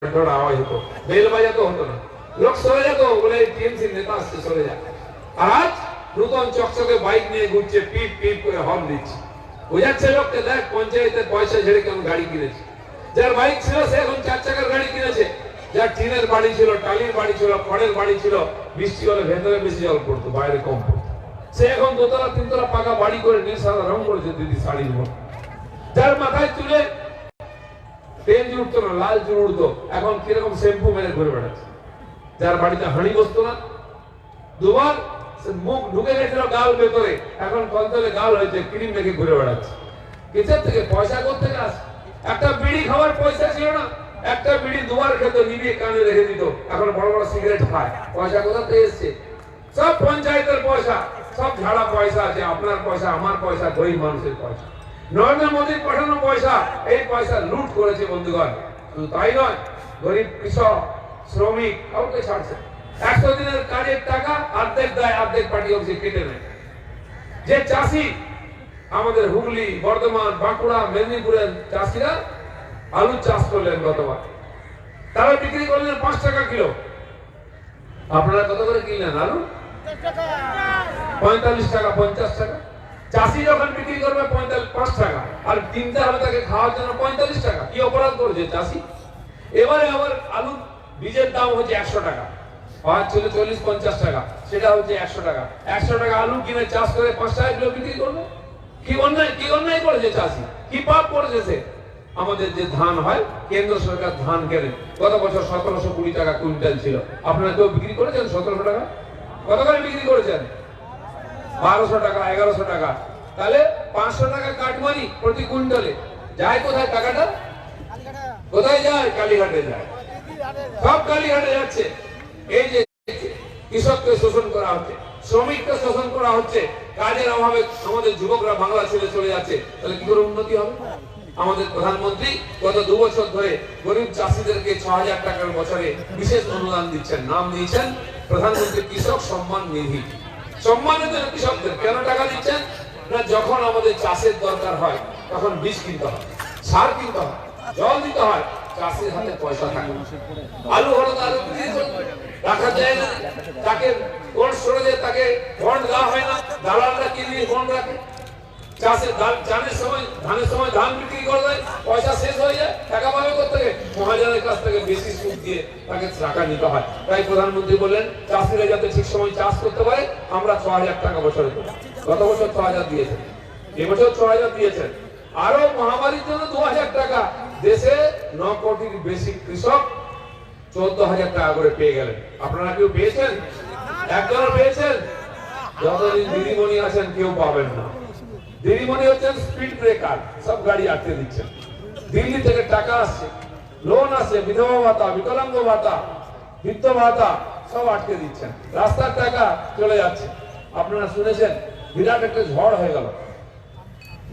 আওয়াজ হতো, বেল বাজাতো হতো না, লোক সরে যেত বলে টিএমসি নেতা আসছে সরে যায়। আর আজ নতুন চকচকে বাইক নিয়ে ঘুরছে, পিপ পিপ করে হর্ন দিচ্ছে, বোঝাচ্ছে লোককে দেখ পঞ্চায়েতের পয়সা ঝেড়ে কেমন গাড়ি কিনেছে। যার বাইক ছিল সে এখন 4 চাকার গাড়ি কিনেছে, যার টিনের বাড়ি ছিল, টালির বাড়ি ছিল, খড়ের বাড়ি ছিল, বৃষ্টি হলে ভেতরে বেশি জল পড়তো, বাইরে কম পড়তো, সে এখন 2তলা 3তলা পাকা বাড়ি করে নীল সাদা রং করেছে দিদি শাড়ির মতো। যার মাথায় চুলে তেল উঠতো না, লাল চুল উঠতো, এখন কিরকম শ্যাম্পু মেরে ঘুরে বেড়াচ্ছে। যার বাড়িতে হাঁড়ি বসতো না, দুবার মুখ ঢুকে গেছিল গাল ভেতরে, এখন কলতলে গাল হয়েছে, ক্রিম মেখে ঘুরে বেড়াচ্ছে। কিসের থেকে? পয়সা করতে গাছ। একটা বিড়ি খাওয়ার পয়সা ছিল না, একটা বিড়ি দুবার খেত, নিবিয়ে কানে রেখে দিত, এখন বড় বড় সিগারেট খায়। পয়সা কোথা থেকে এসছে? সব পঞ্চায়েতের পয়সা, সব ঝাড়া পয়সা আছে, আপনার পয়সা, আমার পয়সা, গরিব মানুষের পয়সা, নরেন্দ্র মোদীর পাঠানো পয়সা। এই পয়সা লুট করেছে বন্ধুগণ। শুধু তাই নয়, গরিব কৃষক, শ্রমিক কাউকে ছাড়ছে। 100 দিনের কাজের টাকা অর্ধেক দেয়, অর্ধেক পার্টি অফিসে কেটে নেয়। যে চাষি আমাদের হুগলি, বর্ধমান, বাঁকুড়া, মেদিনীপুরের চাষিরা আলু চাষ করলেন গতবার, তারা বিক্রি করলেন 5 টাকা কিলো। আপনারা কত করে কিনলেন আলু? 45 টাকা, 50 টাকা। চাষি যখন বিক্রি করবে 5 টাকা, আর কিনতে হবে তাকে খাওয়ার জন্য 45 টাকা। কি অপরাধ করেছে চাষি? এবারে আবার আলু বীজের দাম হচ্ছে 100 টাকা, আর ছিল 40-50 টাকা, সেটা হচ্ছে 100 টাকা। 100 টাকা আলু কিনে চাষ করে 5 টাকা কিলো বিক্রি করবে। কি অন্যায় করেছে চাষি? কি পাপ করেছে সে? আমাদের যে ধান হয়, কেন্দ্র সরকার ধান কেনে, গত বছর 1720 টাকা কুইন্টাল ছিল। আপনারা কেউ বিক্রি করেছেন 1700 টাকা? কত করে বিক্রি করেছেন? 1200 টাকা, 1100 টাকা। তাহলে 500 টাকা কাটমানি প্রতি কুইন্টালে। যায় কোথায় টাকাটা? কোথায় যায়? কালীঘাটে যায়। সব কালীঘাটে যাচ্ছে। এই যে কৃষককে শোষণ করা হচ্ছে, শ্রমিককে শোষণ করা হচ্ছে, কাজের অভাবে আমাদের যুবকরা বাংলা ছেড়ে চলে যাচ্ছে, তাহলে কি করে উন্নতি হবে? আমাদের প্রধানমন্ত্রী গত 2 বছর ধরে গরিব চাষিদেরকে 6000 টাকার বছরে বিশেষ অনুদান দিচ্ছেন, নাম দিয়েছেন প্রধানমন্ত্রী কৃষক সম্মান নিধি। সম্মানিত কৃষকদের কেন টাকা দিচ্ছেন? না, যখন আমাদের চাষের দরকার হয় তখন বীজ কিনতে হয়, সার কিনতে হয়, জল দিতে হয়, চাষির হাতে পয়সা থাকে। আলু হলো তো আলু রাখা যায় না, তাকে কোল্ড স্টোরেজে তাকে বন্ড দেওয়া হয় না, দালালরা কিনে বন্ড রাখে। চাষের ধানের সময় ধান বিক্রি করে দেয়, পয়সা শেষ হয়ে যায়, টাকা পাবে কোথেকে? মহাজনের কাছ থেকে বেশি সুদ দিয়ে তাকে টাকা নিতে হয়। তাই প্রধানমন্ত্রী বললেন চাষিরা যাতে ঠিক সময় চাষ করতে পারে, আমরা 6000 টাকা বছরে দেবো। গত বছর 6000 দিয়েছেন, এবছর 6000 দিয়েছেন, আরো মহামারীর জন্য 2000 টাকা। দেশে 9 কোটির বেশি কৃষক 14,000 টাকা করে পেয়ে গেলেন। আপনারা কেউ পেয়েছেন? একজনও পেয়েছেন? যতদিন দিদিমণি আছেন কেউ পাবেন না। দিদিমণি হচ্ছেন স্পিড ব্রেকার, সব গাড়ি আটকে দিচ্ছেন। দিল্লি থেকে টাকা আসছে, লোন আসছে, বিধবা ভাতা, বিকলাঙ্গ ভাতা, বৃদ্ধ ভাতা, সব আটকে দিচ্ছেন। রাস্তার টাকা চলে যাচ্ছে। আপনারা শুনেছেন বিরাট একটা ঝড় হয়ে গেল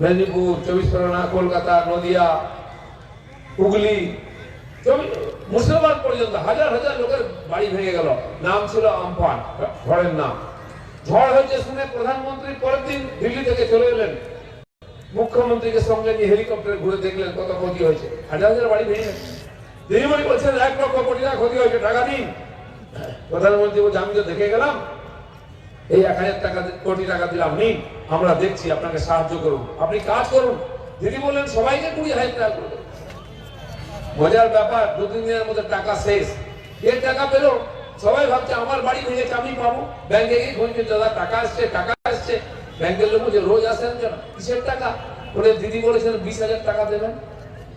মেদিনীপুর, 24 পরগনা, কলকাতা, নদিয়া, হুগলি, মুর্শিদাবাদ পর্যন্ত হাজার হাজার লোকের বাড়ি ভেঙে গেল। নাম ছিল আমফান, ঝড়ের নাম। ঝড় হয়েছে শুনে প্রধানমন্ত্রী পরের দিন দিল্লি থেকে চলে এলেন, মুখ্যমন্ত্রীকে সঙ্গে নিয়ে হেলিকপ্টারে ঘুরে দেখলেন কত ক্ষতি হয়েছে। হাজার হাজার বাড়ি ভেঙে গেছে। দিদিমণি বলছেন 1 লক্ষ কোটি টাকা ক্ষতি হয়েছে, টাকা দিন। প্রধানমন্ত্রী বলছে আমি তো দেখে গেলাম, এই 1000 কোটি টাকা দিলাম, নিন, আমরা দেখছি, আপনাকে সাহায্য করুন, আপনি কাজ করুন। দিদি বললেন সবাইকে 20,000 টাকা করে দেব। মজার ব্যাপার, 2-3 দিনের মধ্যে টাকা শেষ। এর টাকা পেল, সবাই ভাবছে আমার বাড়ি ভেঙেছে আমি পাবো। ব্যাংকে গিয়ে খুঁজছে, দাদা টাকা আসছে, টাকা আসছে। ব্যাংকের লোক বলছে রোজ আসেন কেন? কিসের টাকা? বলে দিদি বলেছেন 20,000 টাকা দেবেন।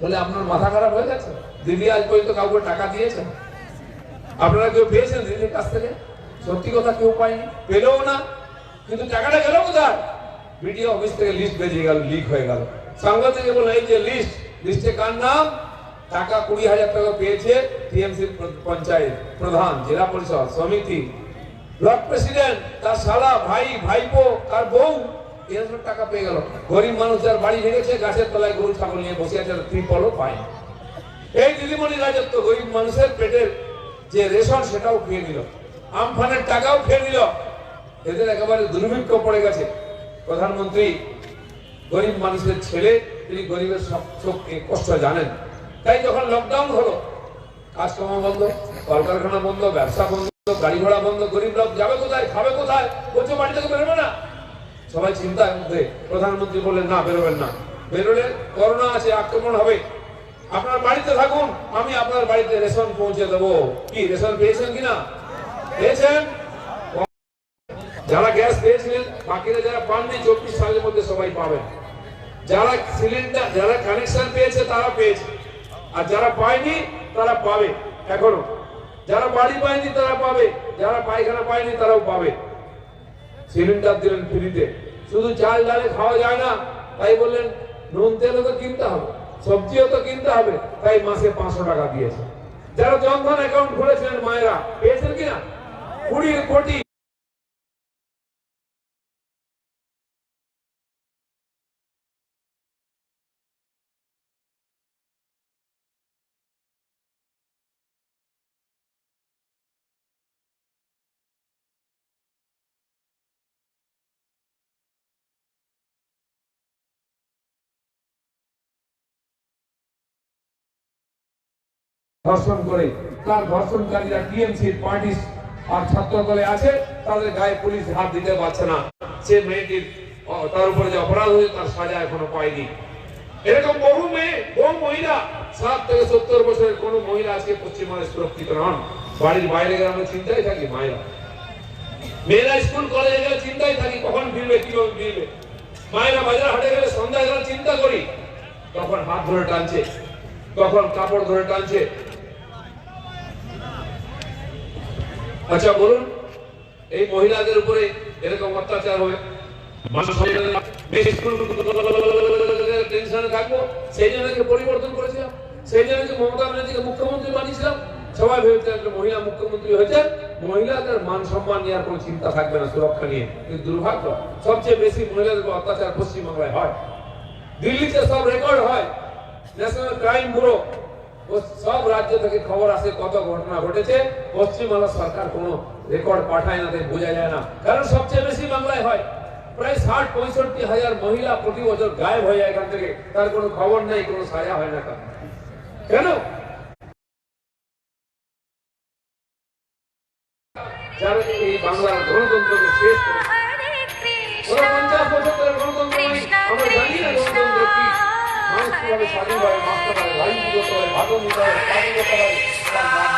বলে আপনার মাথা খারাপ হয়ে গেছে? দিদি আজ পর্যন্ত কাউকে টাকা দিয়েছেন? আপনারা কেউ পেয়েছেন দিদির কাছ থেকে? সত্যি কথা কেউ পায়নি, পেলেও না। কিন্তু টাকাটা গেল কোথায়? বিডিও অফিস থেকে লিস্ট বেরিয়ে গেল, লিক হয়ে গেল। সংবাদ থেকে বললো এই যে লিস্টে কার নাম? টাকা 20,000 টাকা পেয়েছে টিএমসি পঞ্চায়েত প্রধান, জেলা পরিষদ সমিতি, ব্লক প্রেসিডেন্ট, তার শালা, ভাই, ভাইপো, তার বউ, এরা সব টাকা পেয়ে গেল। গরিব মানুষ যার বাড়ি ভেঙেছে, গাছের তলায় গরু ছাগল নিয়ে বসে আছে, ত্রিপলও পায়। এই দিদিমণি রাজত্ব গরিব মানুষের পেটের যে রেশন সেটাও খেয়ে নিল, আমফানের টাকাও খেয়ে নিল। এদের একেবারে দুর্ভিক্ষ পড়ে গেছে। প্রধানমন্ত্রী গরিব মানুষের ছেলে, তিনি গরিবের সব কষ্ট জানেন। তাই যখন লকডাউন হলো কাজকর্ম বন্ধ, কলকারখানা বন্ধ, ব্যবসা বন্ধ, গাড়ি ঘোড়া বন্ধ, গরিব লোক যাবে কোথায়, খাবে কোথায়, বলছে বাড়ি থেকে বেরোবে না। সবাই চিন্তার মধ্যে। প্রধানমন্ত্রী বললেন না, বেরোবেন না, বেরোলে করোনা আছে, আক্রমণ হবে, আপনার বাড়িতে থাকুন, আমি আপনার বাড়িতে রেশন পৌঁছে দেবো। কি রেশন পেয়েছেন কিনা? পেয়েছেন? যারা গ্যাস পেয়েছিলেন, বাকিরা যারা পাননি 24 সালের মধ্যে সবাই পাবেন। যারা সিলিন্ডার, যারা কানেকশন পেয়েছে তারা পেয়েছে, আর যারা পায়নি তারা পাবে এখনো। যারা বাড়ি পায়নি তারা পাবে, যারা পায়খানা পায়নি তারাও পাবে। সিলিন্ডার দিলেন ফ্রিতে। শুধু চাল ডালে খাওয়া যায় না, তাই বললেন নুন তেলও তো কিনতে হবে, সবজিও তো কিনতে হবে, তাই মাসে 500 টাকা দিয়েছে। যারা জনধন অ্যাকাউন্ট খুলেছিলেন মায়েরা, পেয়েছেন কিনা? 20 কোটি। ধর্ষণ করে, তার ধর্ষণকারীরা টিএমসির পার্টি আর ছাত্র দলে আছে, তাদের গায়ে পুলিশ হাত দিতে পারছে না। সে মেয়েটির তার উপরে যে অপরাধ হয়েছে তার সাজা এখনো পায়নি। এরকম বহু মেয়ে, বহু মহিলা, 7 থেকে 70 বছরের কোন মহিলা আজকে পশ্চিমবঙ্গে সুরক্ষিত নন। বাড়ির বাইরে গেলে আমরা চিন্তায় থাকি, মায়েরা মেয়েরা স্কুল কলেজে গেলে চিন্তায় থাকি, কখন ফিরবে, কিভাবে ফিরবে। মায়েরা বাজার হাটে গেলে সন্ধ্যা গেলে চিন্তা করি, তখন হাত ধরে টানছে, তখন কাপড় ধরে টানছে। আচ্ছা বলুন, এই মহিলাদের উপরে এরকম অত্যাচার হবে, টেনশনে থাকবো, সেই জন্য পরিবর্তন করেছিলাম, সেই জন্য মমতা ব্যানার্জিকে মুখ্যমন্ত্রী বানিয়েছিলাম। সবাই ভেবেছিলেন একটা মহিলা মুখ্যমন্ত্রী হয়েছে, মহিলাদের মান সম্মান নেওয়ার কোনো চিন্তা থাকবে না, সুরক্ষা নিয়ে। কিন্তু দুর্ভাগ্য, সবচেয়ে বেশি মহিলাদের উপর অত্যাচার পশ্চিমবাংলায় হয়। দিল্লিতে সব রেকর্ড হয়, ন্যাশনাল ক্রাইম ব্যুরো, সব রাজ্য থেকে খবর আসে কত ঘটনা ঘটেছে। পশ্চিমবাংলা সরকার কোনো রেকর্ড পাঠায় না, তাই বোঝা যায় না। কারণ সবচেয়ে বেশি বাংলায় হয়, প্রায় 60-65 হাজার মহিলা প্রতি বছর গায়েব হয়ে যায় এখান থেকে, তার কোনো খবর নেই, কোনো সাজা হয় না। কেন? যারা এই বাংলার গণতন্ত্রকে শেষ করে 50 বছর ধরে গণতন্ত্র নেই, আমরা জানি না গণতন্ত্র কি। মানুষ কিভাবে স্বাধীনভাবে বাঁচতে পারে, রাজনীতি করতে পারে, ভাষণ দিতে পারে, চাকরি করতে পারে, তার নাম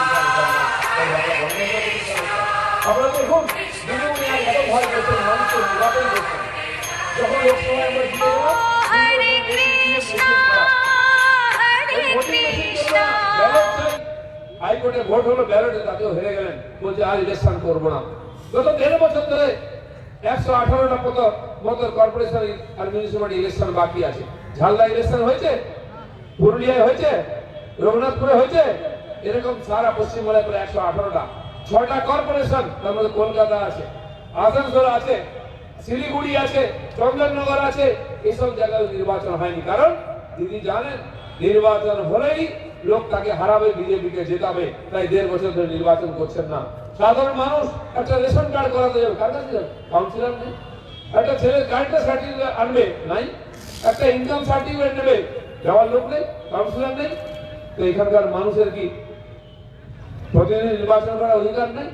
আপনারা দেখুন, দিদিমণি আর এত ভয় করছেন, মানুষকে নির্বাচন করছেন। যখন লোকসভায় আমরা জিতে গেলাম, হাইকোর্টে ভোট হলো, ব্যালটে তাতেও হেরে গেলেন, বলছে আর ইলেকশন করবো না। গত 1.5 বছর ধরে 118টা মতো কর্পোরেশন আর মিউনিসিপালিটি ইলেকশন বাকি আছে। ঝালদা ইলেকশন হয়েছে, পুরুলিয়ায় হয়েছে, রঘুনাথপুরে হয়েছে, এরকম সারা পশ্চিমবঙ্গে প্রায় 118টা। 6টা কর্পোরেশন, তার মধ্যে কলকাতা আছে, আসানসোল আছে, শিলিগুড়ি আছে, চন্দননগর আছে, এইসব জায়গায় নির্বাচন হয়নি। কারণ দিদি জানেন, নির্বাচন হলেই লোক তাকে হারাবে, বিজেপিকে জেতাবে, তাই 1.5 বছর ধরে নির্বাচন করছেন না। সাধারণ মানুষ একটা রেশন কার্ড করাতে যাবে, কার কাছে যাবে? কাউন্সিলর নেই। একটা ছেলের কারেন্টের সার্টিফিকেট আনবে, নাই। একটা ইনকাম সার্টিফিকেট নেবে, যাওয়ার লোক নেই, কাউন্সিলর নেই। তো এখানকার মানুষের কি প্রতিনিধি নির্বাচন করার অধিকার নেই?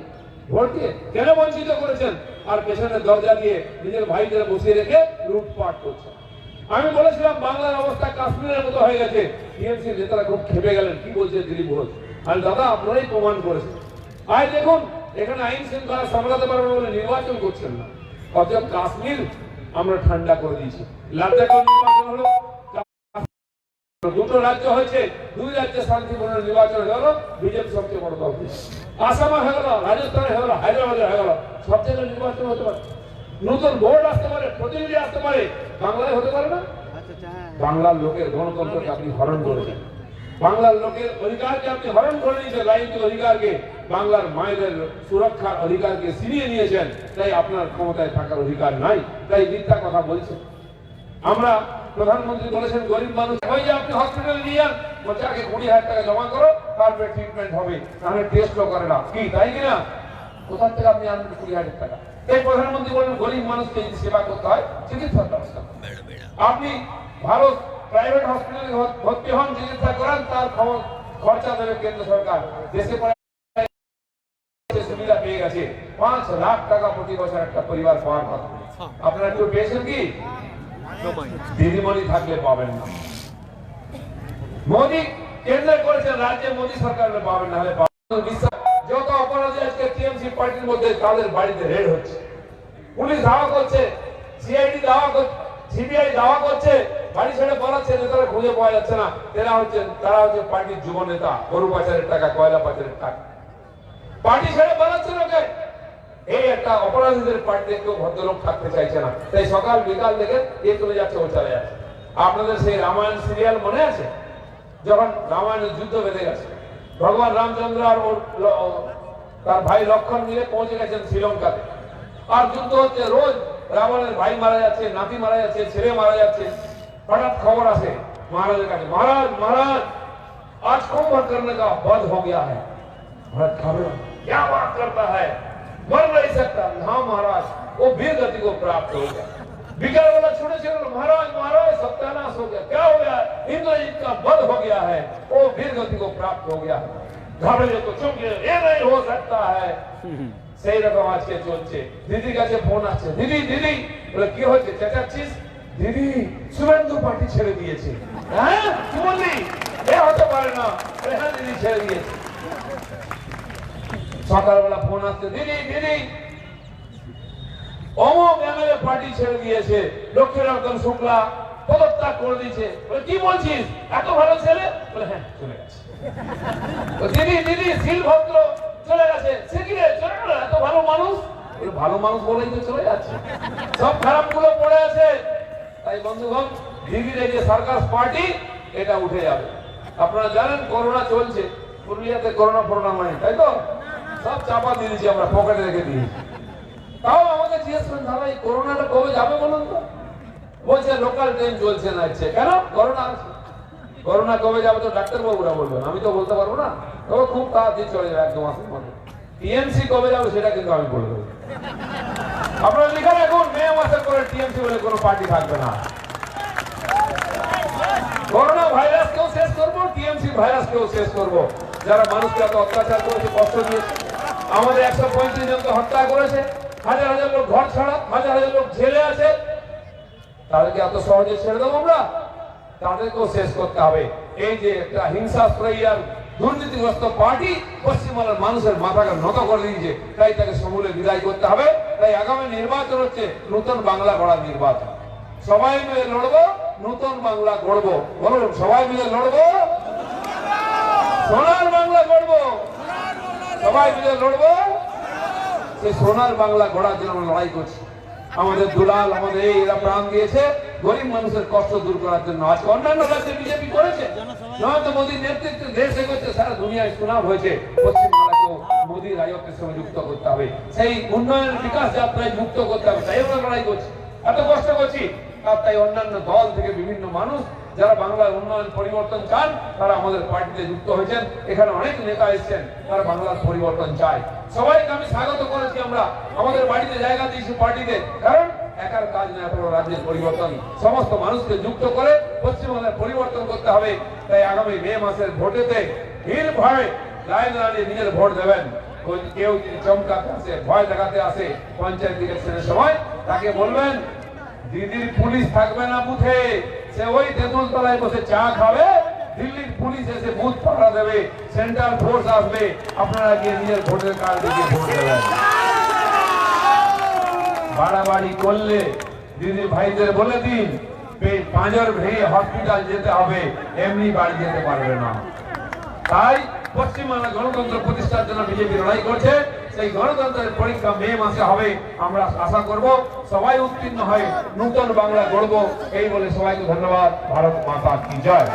ভোট দিয়ে কেন বঞ্চিত করেছেন? আর পেছনে দরজা দিয়ে নিজের ভাইদের বসিয়ে রেখে লুটপাট করছেন। আমি বলেছিলাম বাংলার অবস্থা কাশ্মীরের মতো হয়ে গেছে, টিএমসি নেতারা খুব খেপে গেলেন। কি বলছে দিলীপ ঘোষ? আর দাদা আপনারাই প্রমাণ করেছেন। আজ দেখুন, এখানে আইন শৃঙ্খলা সামলাতে পারবেন বলে নির্বাচন করছেন না, অথচ কাশ্মীর আমরা ঠান্ডা করে দিয়েছি। লাদাখে নির্বাচন হলো, 2টো রাজ্য হয়েছে, 2 রাজ্যে শান্তিপূর্ণ নির্বাচন হয়ে গেল, বিজেপি সবচেয়ে বড় দল। আসামে হয়ে গেল, রাজস্থানে হয়ে গেল, হায়দ্রাবাদে হয়ে গেল, সব জায়গায় নির্বাচন হতে পারে, নতুন বোর্ড আসতে পারে, প্রতিনিধি আসতে পারে, বাংলায় হতে পারে না? বাংলার লোকের গণতন্ত্রকে আপনি হরণ করেছেন, বাংলার লোকের অধিকারকে আপনি হরণ করে নিয়েছেন, রাজনৈতিক অধিকারকে, বাংলার মায়েদের সুরক্ষার অধিকারকে ছিনিয়ে নিয়েছেন। তাই আপনার ক্ষমতায় থাকার অধিকার নাই, তাই মিথ্যা কথা বলছেন। আমরা প্রধানমন্ত্রী বলেছেন গরিব মানুষ হয়ে যায়, আপনি হসপিটালে নিয়ে যান, বলছে আগে 20,000 টাকা জমা করো, তারপরে ট্রিটমেন্ট হবে, তাহলে টেস্টও করে না। কি তাই কিনা? কোথা থেকে আপনি আনবেন 20,000 টাকা? এই প্রধানমন্ত্রী বলেন গরিব মানুষকে যদি সেবা করতে হয়, চিকিৎসার ব্যবস্থা আপনি ভালো প্রাইভেট হসপিটালে ভর্তি হন, চিকিৎসা করান, তার খরচা দেবে কেন্দ্র সরকার। দেশে সুবিধা পেয়ে গেছে 5 লাখ টাকা প্রতি বছর একটা পরিবার পাওয়ার কথা। আপনারা কেউ পেয়েছেন কি? দিদিমণি থাকলে পাবেন না। মোদী কেন্দ্রে করেছেন, রাজ্যে মোদী সরকার পাবেন না হলে যত অপরাধী আজকে টিএমসি পার্টির মধ্যে তাদের বাড়িতে রেড হচ্ছে, পুলিশ ধাওয়া করছে, সিআইডি ধাওয়া করছে, সিবিআই ধাওয়া করছে, বাড়ি ছেড়ে পালাচ্ছে, নেতারা খুঁজে পাওয়া যাচ্ছে না। তারা হচ্ছে পার্টির যুব নেতা, গরু পাচারের টাকা, কয়লা পাচারের টাকা, পার্টি ছেড়ে পালাচ্ছে লোকে। এই একটা অপরাধীদের পার্টিতে কেউ ভদ্রলোক থাকতে চাইছে না, তাই সকাল বিকাল দেখে এ চলে যাচ্ছে, ও চলে যাচ্ছে। আপনাদের সেই রামায়ণ সিরিয়াল মনে আছে? যখন রামায়ণের যুদ্ধ বেঁধে গেছে, ভগবান রামচন্দ্র আর তার ভাই লক্ষণ মিলে পৌঁছে গেছেন শ্রীলঙ্কাতে, আর যুদ্ধ হচ্ছে। রোজ রাবণের ভাই মারা যাচ্ছে, নাতি মারা যাচ্ছে, ছেলে মারা যাচ্ছে। হঠাৎ খবর আসে महाराज का, महाराज महाराज आज कुंभ करने का वध हो गया है। महाराज खबर क्या बात करता है, मर नहीं सकता। हाँ महाराज, वो वीर गति को प्राप्त हो गया। बिगड़ वाला छोटे छोटे, महाराज महाराज सत्यानाश हो गया। क्या हो गया? इंद्रजीत का वध हो गया है, वो वीर गति को प्राप्त हो गया। घबरे तो चुप गए, ये नहीं हो सकता है। সেই রকম আজকে চলছে। দিদির কাছে ফোন আসছে, দিদি দিদি বলে কি হয়েছে, চেঁচাচ্ছিস? দিদি শুভেন্দু পার্টি ছেড়ে দিয়েছে। হ্যাঁ কি বললি? এ হতে পারে না। হ্যাঁ দিদি ছেড়ে দিয়েছে। সকালবেলা ফোন আসছে, দিদি দিদি অমুক এমএলএ পার্টি ছেড়ে দিয়েছে, লক্ষ্মীরতন শুক্লা পদত্যাগ করে দিয়েছে। বলে কি বলছিস, এত ভালো ছেলে? বলে হ্যাঁ চলে গেছে। দিদি দিদি শিলভদ্র চলে গেছে। সে কি রে চলে গেল? এত ভালো মানুষ। ভালো মানুষ বলেই তো চলে যাচ্ছে, সব খারাপ গুলো পড়ে আছে। তাই বন্ধুগণ, দিদির এই যে সরকার পার্টি, এটা উঠে যাবে। আপনারা জানেন করোনা চলছে, পুরুলিয়াতে করোনা ফোরোনা মানে, তাই তো সব চাপা দিয়ে দিয়েছি আমরা, পকেটে রেখে দিয়েছি। তাও আমাকে জিজ্ঞেস করেন, দাদা এই করোনাটা কবে যাবে বলুন তো? বলছে লোকাল ট্রেন চলছে না। ইচ্ছে কেন? করোনা আছে। করোনা কবে যাবে তো ডাক্তারবাবুরা বলবেন, আমি তো বলতে পারবো না। তবে খুব তাড়াতাড়ি চলে যাবে, 1-2 মাসের মধ্যে। টিএমসি কবে যাবে সেটা কিন্তু আমি বলে দেবো। আপনারা লিখে রাখুন, মে মাসের পরে টিএমসি বলে কোনো পার্টি থাকবে না। করোনা ভাইরাসকেও শেষ করবো, টিএমসি ভাইরাসকেও শেষ করবো। যারা মানুষকে এত অত্যাচার করেছে, কষ্ট দিয়েছে, আমাদের 135 জনকে হত্যা করেছে, হাজার হাজার লোক ঘর ছাড়া, হাজার হাজার লোক জেলে আছে, তাদেরকে এত সহজে ছেড়ে দেবো আমরা? তাদেরকেও শেষ করতে হবে। এই যে একটা হিংসাশ্রয়ী আর দুর্নীতিগ্রস্ত পার্টি পশ্চিমবাংলার মানুষের মাথাকে নত করে দিয়েছে, তাই তাকে সমূলে বিদায় করতে হবে। তাই আগামী নির্বাচন হচ্ছে নতুন বাংলা গড়ার নির্বাচন। সবাই মিলে লড়বো, নতুন বাংলা গড়বো। বলুন, সবাই মিলে লড়বো, সোনার বাংলা গড়বো। সবাই মিলে লড়বো, সেই সোনার বাংলা গড়ার জন্য আমরা লড়াই করছি। আমাদের দুলাল, আমাদের এরা প্রাণ দিয়েছে গরিব মানুষের কষ্ট দূর করার জন্য। আজকে অন্যান্য রাজ্যে বিজেপি করেছে, নরেন্দ্র মোদীর নেতৃত্বে দেশ এগোচ্ছে, সারা দুনিয়ায় সুনাম হয়েছে। পশ্চিমবাংলাকেও মোদী রাজত্বের সঙ্গে যুক্ত করতে হবে, সেই উন্নয়ন বিকাশ যাত্রায় যুক্ত করতে হবে। তাই আমরা লড়াই করছি, এত কষ্ট করছি। আর তাই অন্যান্য দল থেকে বিভিন্ন মানুষ যারা বাংলার উন্নয়ন পরিবর্তন চান, তারা আমাদের পার্টিতে যুক্ত হয়েছেন। এখানে অনেক নেতা এসেছেন, তারা বাংলার পরিবর্তন চায়। সবাইকে আমি স্বাগত করেছি। আমরা আমাদের বাড়িতে জায়গা দিয়েছি পার্টিতে, কারণ একার কাজ না, পুরো রাজ্যের পরিবর্তন। সমস্ত মানুষকে যুক্ত করে পশ্চিমবঙ্গের পরিবর্তন করতে হবে। তাই আগামী মে মাসের ভোটেতে নির্ভয়ে লাইন দাঁড়িয়ে নিজের ভোট দেবেন। কেউ যদি চমকাতে আসে, ভয় দেখাতে আসে পঞ্চায়েত ইলেকশনের সময়, তাকে বলবেন দিদির পুলিশ থাকবে না বুথে, সে ওই তেঁতুল তলায় বসে চা খাবে, দিল্লির পুলিশ এসে বুথ পাহারা দেবে, সেন্ট্রাল ফোর্স আসবে, আপনারা গিয়ে নিজের ভোটের কার্ড দিয়ে ভোট দেবেন। বাড়াবাড়ি করলে দিদির ভাইদের বলে দিন, পাঁজর ভেঙে হসপিটাল যেতে হবে, এমনি বাড়ি যেতে পারবে না। তাই পশ্চিমবাংলা গণতন্ত্র প্রতিষ্ঠার জন্য বিজেপি লড়াই করছে। সেই গণতন্ত্রের পরীক্ষা মে মাসে হবে, আমরা আশা করব সবাই উত্তীর্ণ হয়, নতুন বাংলা গড়ব। এই বলে সবাইকে ধন্যবাদ। ভারত মাতা কি জয়।